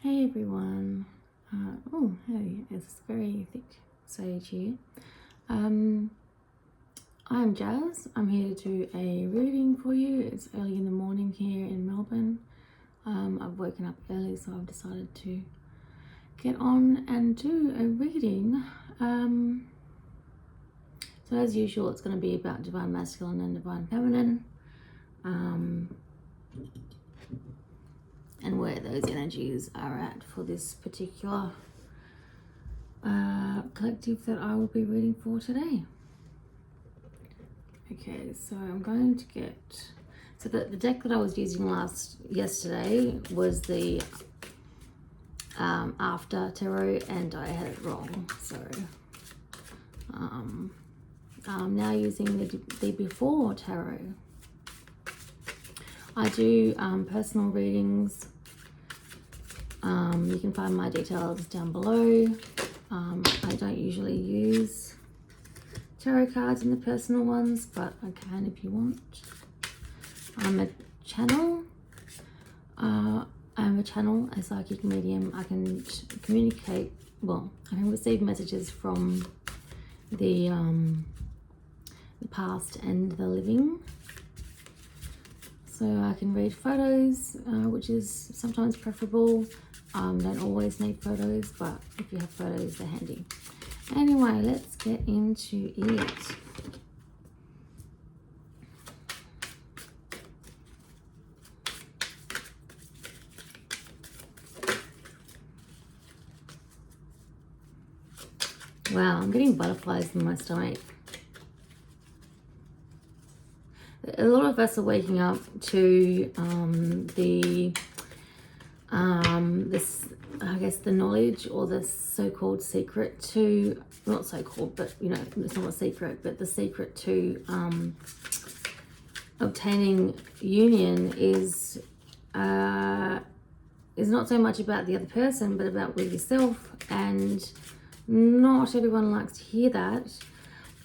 Hey everyone. Oh, hey, it's very thick sage here. I'm Jazz. I'm here to do a reading for you. It's early in the morning here in Melbourne. I've woken up early, so I've decided to get on and do a reading. So as usual, it's going to be about divine masculine and divine feminine. And where those energies are at for this particular collective that I will be reading for today. Okay, so I'm going to get, so the deck that I was using yesterday was the After Tarot, and I had it wrong, so I'm now using the Before Tarot. I do personal readings. You can find my details down below. I don't usually use tarot cards in the personal ones, but I can if you want. I'm a channel. A psychic medium. I can communicate, well, I can receive messages from the past and the living. So I can read photos, which is sometimes preferable. Don't always need photos, but if you have photos, they're handy. Anyway, let's get into it. Wow, I'm getting butterflies in my stomach. A lot of us are waking up to the knowledge or the so-called secret to, not so-called, but you know, it's not a secret, but the secret to obtaining union is not so much about the other person, but about with yourself. And not everyone likes to hear that.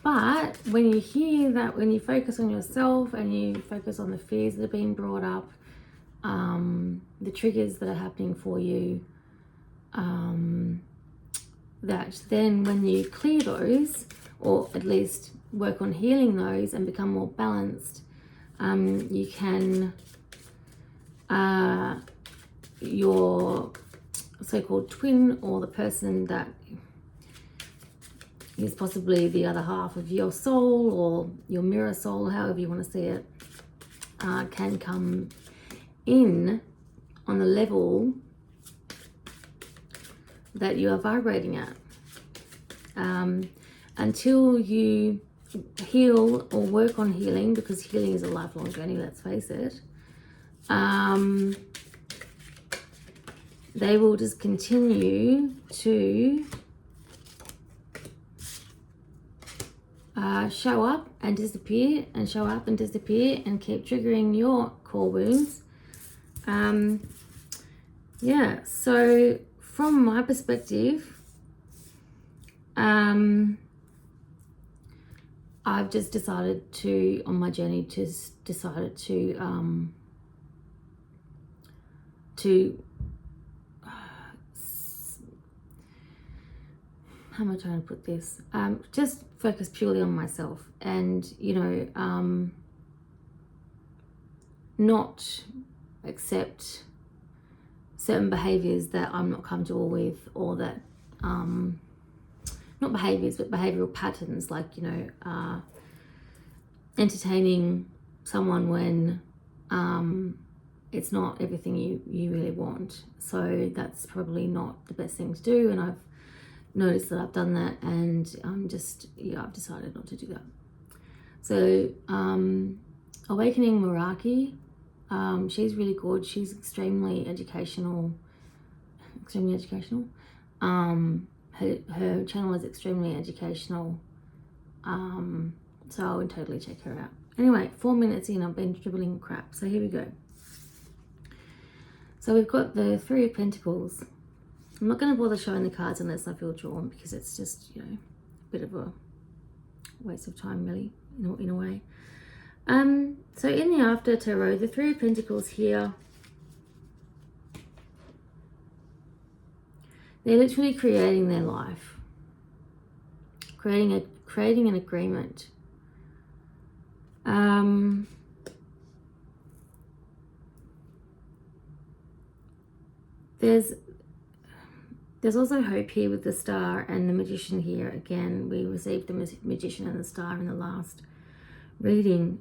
But when you hear that, when you focus on yourself and you focus on the fears that are being brought up, the triggers that are happening for you, that then when you clear those, or at least work on healing those and become more balanced, you can, your so-called twin, or the person that is possibly the other half of your soul or your mirror soul, however you want to see it, can come in on the level that you are vibrating at. Until you heal or work on healing, because healing is a lifelong journey, let's face it, they will just continue to show up and disappear, and show up and disappear, and keep triggering your core wounds. Yeah, so from my perspective, I've just decided to, on my journey, decided to how am I trying to put this? Just focus purely on myself, and you know, not accept certain behaviors that I'm not comfortable with, or that not behaviors but behavioral patterns, like, you know, entertaining someone when it's not everything you really want. So that's probably not the best thing to do, and I've noticed that I've done that, and I've decided not to do that. So Awakening Meraki, she's really good. She's extremely educational. Her channel is extremely educational, so I would totally check her out. Anyway, 4 minutes in, I've been dribbling crap, so here we go. So we've got the Three of Pentacles. I'm not going to bother showing the cards unless I feel drawn, because it's just, you know, a bit of a waste of time, really, in a way. So in the After Tarot, the Three of Pentacles here They're literally creating their life, creating an agreement. There's also hope here with the Star and the Magician here. Again, we received the Magician and the Star in the last reading.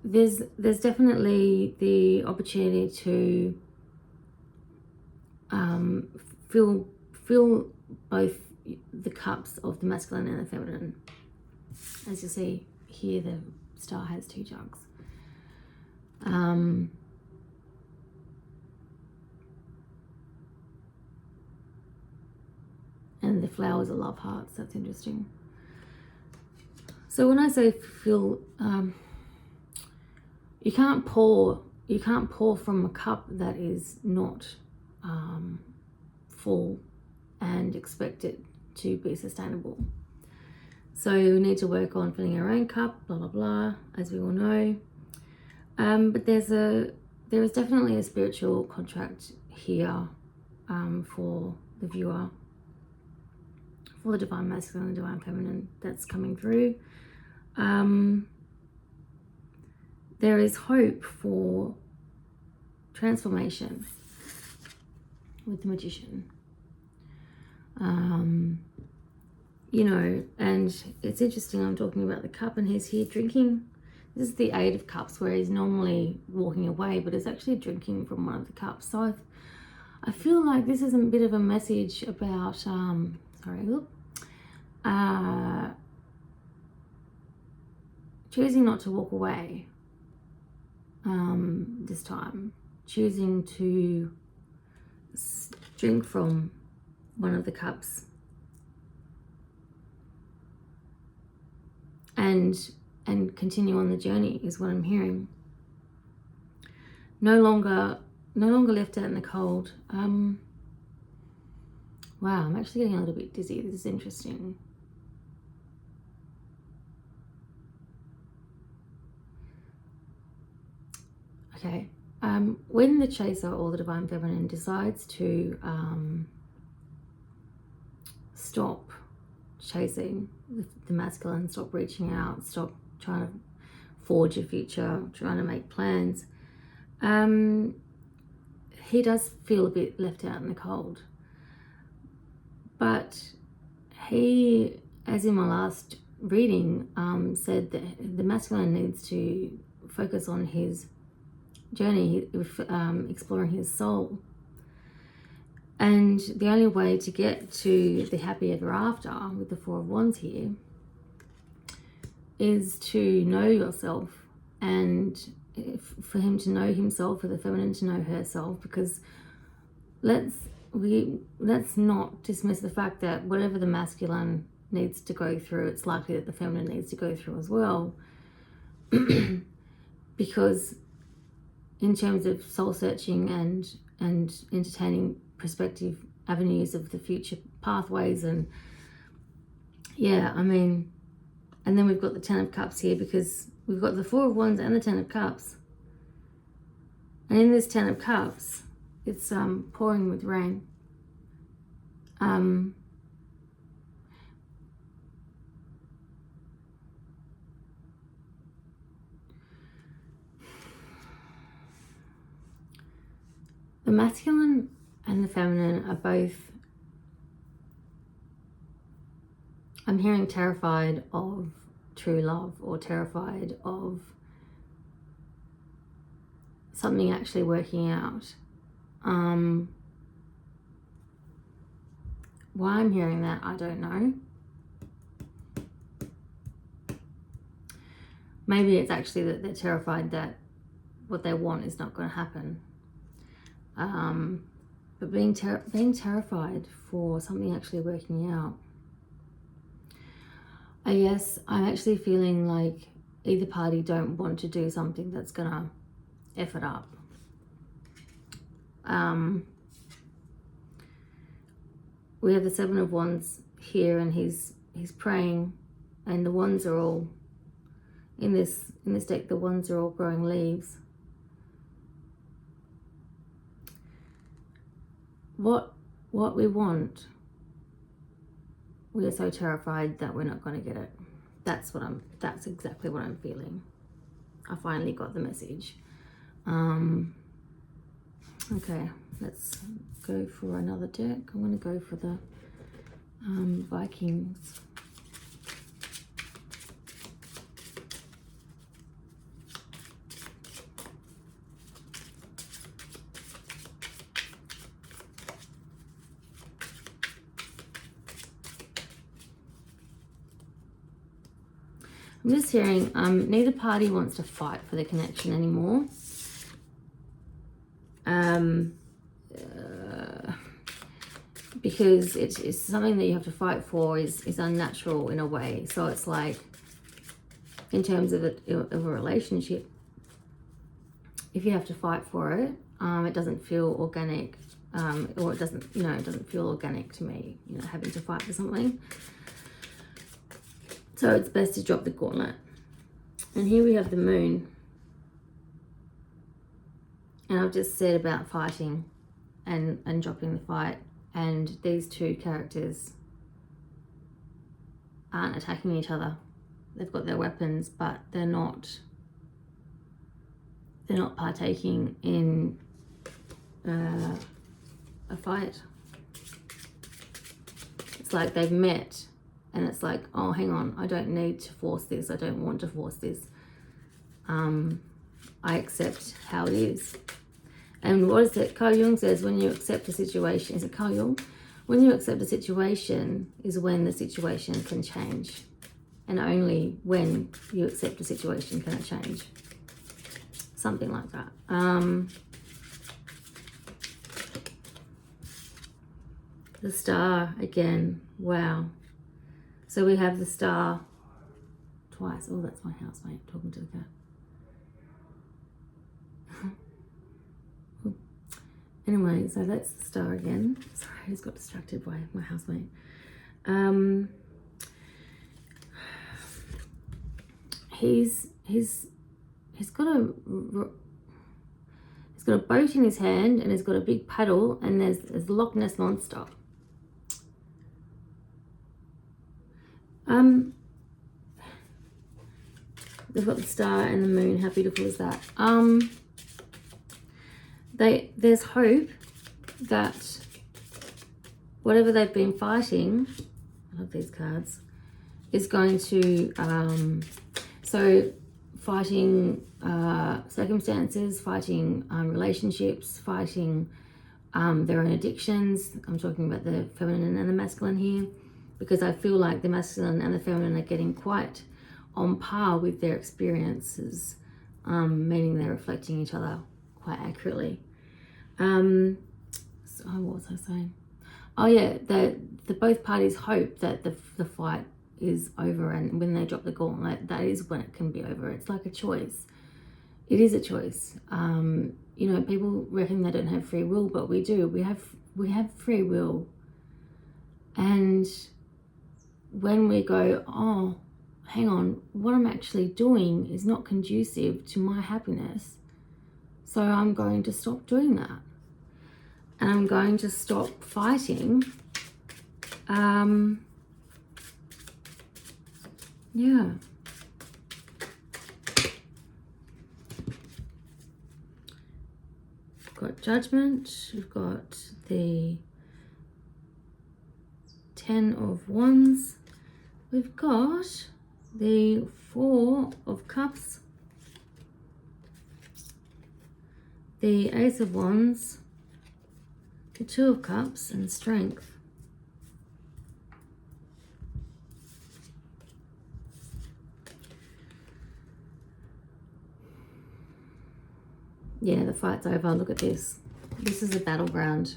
There's definitely the opportunity to fill both the cups of the masculine and the feminine. As you see here, the Star has 2 jugs. And the flowers are love hearts. That's interesting. So when I say fill, you can't pour from a cup that is not full and expect it to be sustainable. So we need to work on filling our own cup, blah blah blah, as we all know. But there is definitely a spiritual contract here for the viewer, for the divine masculine and divine feminine that's coming through. There is hope for transformation with the Magician. You know, and it's interesting, I'm talking about the cup and he's here drinking. This is the 8 of Cups, where he's normally walking away, but is actually drinking from one of the cups. So I feel like this is a bit of a message about, choosing not to walk away this time. Choosing to drink from one of the cups. And continue on the journey is what I'm hearing. No longer left out in the cold. Wow, I'm actually getting a little bit dizzy. This is interesting. Okay. When the Chaser or the Divine Feminine decides to stop chasing the masculine, stop reaching out, stop trying to forge a future, trying to make plans, he does feel a bit left out in the cold. But he, as in my last reading, said that the masculine needs to focus on his journey, exploring his soul. And the only way to get to the happy ever after with the 4 of Wands here is to know yourself, and for him to know himself, for the feminine to know herself, because let's not dismiss the fact that whatever the masculine needs to go through, it's likely that the feminine needs to go through as well. Because in terms of soul searching and entertaining prospective avenues of the future pathways, and yeah, I mean, and then we've got the 10 of Cups here, because we've got the 4 of Wands and the 10 of Cups, and in this 10 of Cups it's pouring with rain. The masculine and the feminine are both, I'm hearing, terrified of true love, or terrified of something actually working out. Why I'm hearing that, I don't know. Maybe it's actually that they're terrified that what they want is not going to happen. But being terrified for something actually working out. I guess I'm actually feeling like either party don't want to do something that's gonna F it up. We have the 7 of Wands here, and he's praying, and the wands are all in this deck, the wands are all growing leaves. What we want, we are so terrified that we're not going to get it. That's exactly what I'm feeling. I finally got the message. Okay, let's go for another deck. I'm going to go for the Vikings. I'm just hearing neither party wants to fight for the connection anymore. Because it's something that you have to fight for is unnatural in a way. So it's like, in terms of a relationship, if you have to fight for it, it doesn't feel organic, or it doesn't, you know, it doesn't feel organic to me, you know, having to fight for something. So it's best to drop the gauntlet. And here we have the moon. And I've just said about fighting and dropping the fight. And these two characters aren't attacking each other. They've got their weapons, but they're not partaking in a fight. It's like they've met. And it's like, oh, hang on, I don't need to force this. I don't want to force this. I accept how it is. And what is it? Carl Jung says, when you accept a situation, is it Carl Jung? When you accept a situation is when the situation can change. And only when you accept a situation can it change. Something like that. The star again. Wow. So we have the star twice. Oh, that's my housemate talking to the cat. Anyway, so that's the star again. Sorry, I just got distracted by my housemate. He's got a boat in his hand, and he's got a big paddle, and there's the Loch Ness monster. They've got the star and the moon. How beautiful is that? There's hope that whatever they've been fighting, I love these cards, is going to, so fighting circumstances, fighting relationships, fighting their own addictions. I'm talking about the feminine and the masculine here, because I feel like the masculine and the feminine are getting quite on par with their experiences, meaning they're reflecting each other quite accurately. So what was I saying? Oh yeah, the both parties hope that the fight is over, and when they drop the gauntlet, that is when it can be over. It's like a choice. It is a choice. You know, people reckon they don't have free will, but we do. We have free will. And when we go, oh, hang on, what I'm actually doing is not conducive to my happiness, so I'm going to stop doing that. And I'm going to stop fighting. Yeah. We've got Judgment. We've got the 10 of Wands. We've got the 4 of Cups. The Ace of Wands. The 2 of Cups and Strength. Yeah, the fight's over. Look at this. This is a battleground,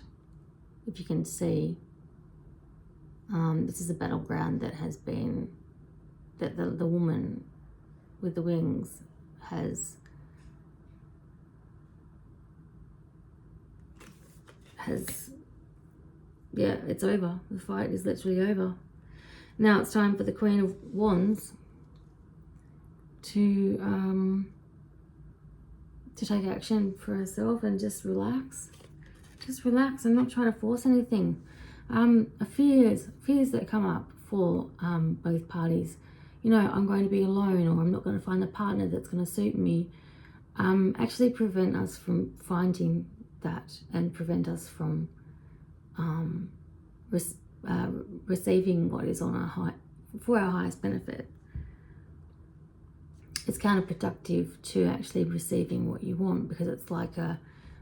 if you can see. This is a battleground that has been, that the woman with the wings has yeah, it's over. The fight is literally over. Now it's time for the Queen of Wands. to take action for herself and just relax. Just relax and not try to force anything. Fears that come up for both parties. You know, I'm going to be alone, or I'm not going to find a partner that's going to suit me. Actually prevent us from finding that, and prevent us from receiving what is on for our highest benefit. It's counterproductive to actually receiving what you want, because it's like a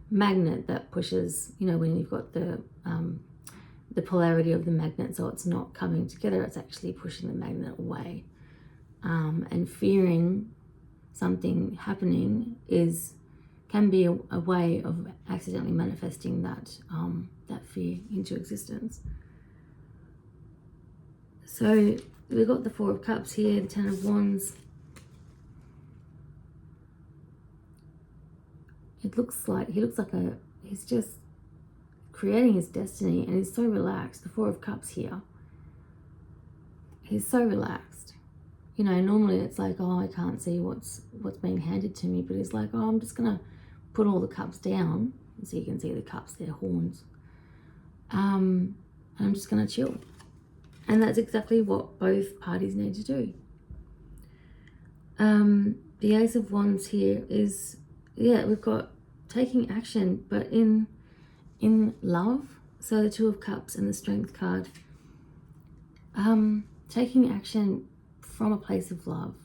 magnet that pushes, you know, when you've got the polarity of the magnet, so it's not coming together, it's actually pushing the magnet away. And fearing something happening can be a way of accidentally manifesting that fear into existence. So we've got the Four of Cups here, the Ten of Wands. He looks like he's just creating his destiny, and he's so relaxed. The Four of Cups here. He's so relaxed. You know, normally it's like, oh, I can't see what's being handed to me, but he's like, oh, I'm just gonna put all the cups down, so you can see the cups, they're horns. And I'm just gonna chill. And that's exactly what both parties need to do. The Ace of Wands here is, yeah, we've got taking action, but in love. So the Two of Cups and the Strength card. Taking action from a place of love.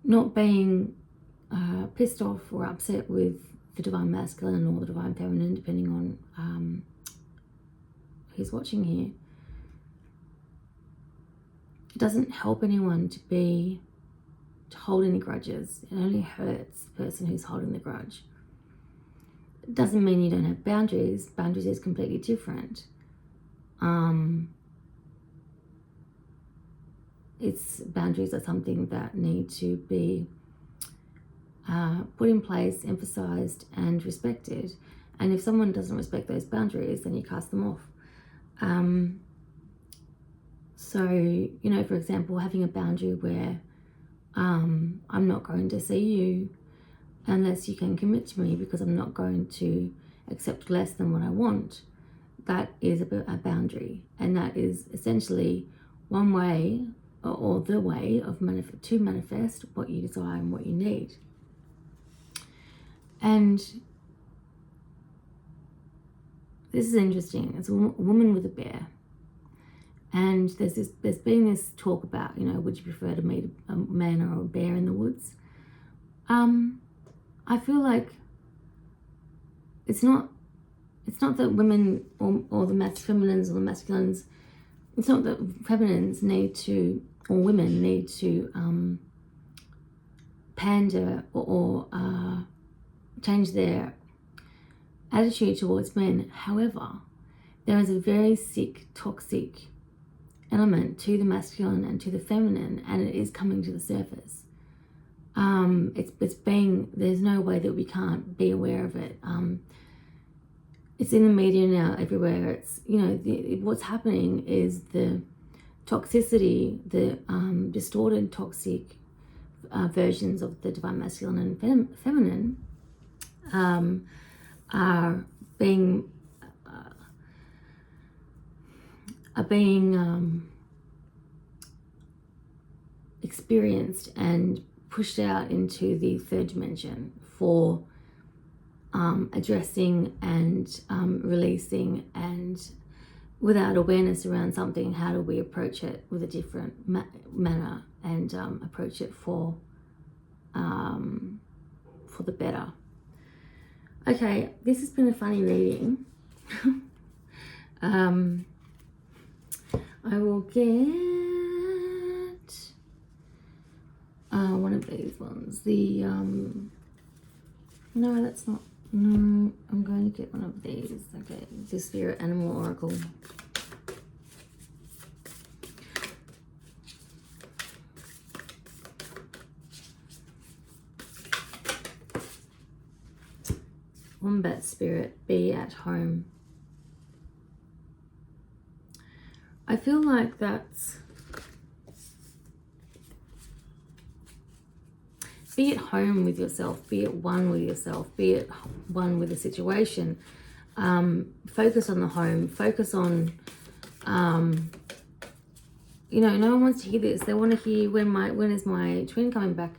Not being pissed off or upset with the Divine Masculine or the Divine Feminine, depending on who's watching here. It doesn't help anyone to hold any grudges. It only hurts the person who's holding the grudge. It doesn't mean you don't have boundaries. Boundaries is completely different. Boundaries are something that need to be put in place, emphasized, and respected. And if someone doesn't respect those boundaries, then you cast them off. So, you know, for example, having a boundary where I'm not going to see you unless you can commit to me, because I'm not going to accept less than what I want. That is a boundary, and that is essentially one way, or the way of to manifest what you desire and what you need. And this is interesting. It's a woman with a bear. And there's been this talk about, you know, would you prefer to meet a man or a bear in the woods? I feel like it's not that women or the feminines or the masculines, it's not that feminines need to, or women need to pander or change their attitude towards men. However, there is a very sick, toxic element to the masculine and to the feminine, and it is coming to the surface. There's no way that we can't be aware of it. It's in the media now, everywhere. It's, you know, what's happening is the toxicity, the distorted toxic versions of the divine masculine and feminine are being experienced and pushed out into the third dimension for addressing and releasing, and without awareness around something, how do we approach it with a different manner and approach it for the better. Okay, this has been a funny reading. I will get one of these ones. No, that's not. No, I'm going to get one of these. Okay, the Spirit Animal Oracle. Wombat Spirit, be at home. I feel like that's be at home with yourself, be at one with yourself, be at one with the situation. Focus on the home, focus on, you know, no one wants to hear this. They want to hear when is my twin coming back.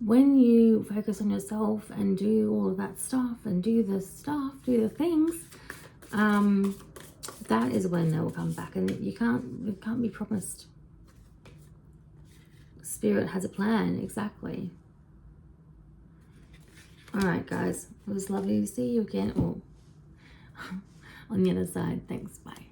When you focus on yourself and do all of that stuff and do the things, that is when they will come back. And you can't be promised. Spirit has a plan, exactly. All right, guys, it was lovely to see you again. Oh, on the other side. Thanks, bye.